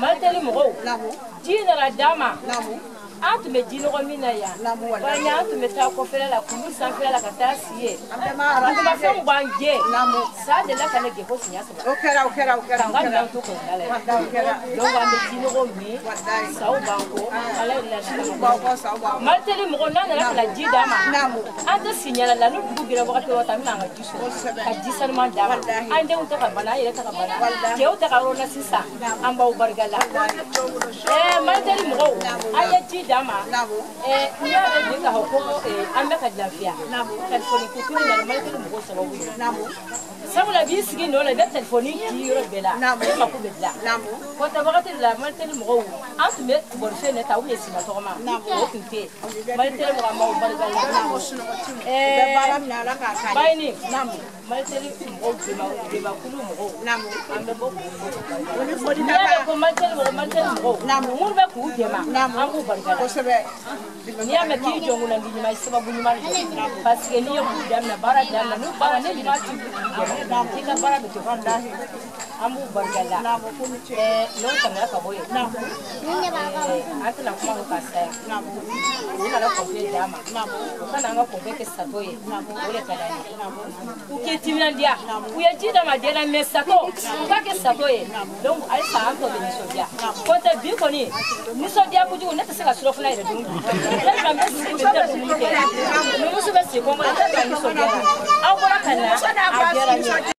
Malteli mɔgɔw ji nana d'a ma an tun bɛ jinɔgɔ min na yan walima an tun bɛ taa kɔfɛla la kulu sanfɛla la ka taa si ye fɛnw b'an jɛ sa delila ka ne gɛn fo siɲɛ 3 ka n ka minɛnw to kɔlɔnda la yen donc an bɛ jinɔgɔ min saw b'an kɔ ala ye lafiya Malteli mɔgɔw n'a nana ka na ji d'a ma an tɛ siɲɛla la ni dugu gɛrɛ wagati o wagati an bɛna an ka ji sɔrɔ ka ji sanuman d'a ma an denw tɛ ka bana an yɛrɛ tɛ ka bana cɛw tɛ ka yɔrɔ sisan an b'aw barika la Malteli mɔgɔw an ye ji d'a ma n'i y'a ye k'a fɔ ko an bɛ ka lafiya telefɔni kuturu nana Malteli mɔgɔw sababu ye sabula b'i sigi nɔ la i bɛ telefɔni di yɔrɔ bɛɛ la e mako bɛ dilan kɔta wagati de la Malteli mɔgɔw an tun bɛ bɔrɔfɛn de ta u ye sima tɔgɔma o tun tɛ yen Malteli mɔgɔw an b'aw barika la bayini Malteli mɔgɔw debakulu mɔgɔw an bɛ bɔ n'i y'a mɛn ko Malteli mɔgɔw minnu bɛ k'u dɛmɛ an b'u barika la n'i y'a mɛn k'i jɔ ŋuna di ɲuman sababu ɲuman de parce que n'i ye k'u daminɛ baara daminɛ n'u baara ne de b'a ci k'i ka baara bɛ kɛ an b'u barika la n'o tɛmɛna ka bɔ yen an tɛna kuma ko k'a saya u nana kɔnfɛ d'a ma u kana an ka kɔnfɛ kɛ sago ye o de ka d'an ye u k'i timinandiya u ye ji d'a ma den na mais sago u k'a kɛ sago ye donc halisa an tɔ bɛ nisɔndiya ko tɛ bi kɔni nisɔndiya kojugu ne tɛ se ka surɔfana yɛrɛ dun tellement n bɛ sigi de tɛ dumuni kɛ numumuso bɛ sigi kɔngɔ la tellement nisɔndiya aw bɔra ka na a diyara n ye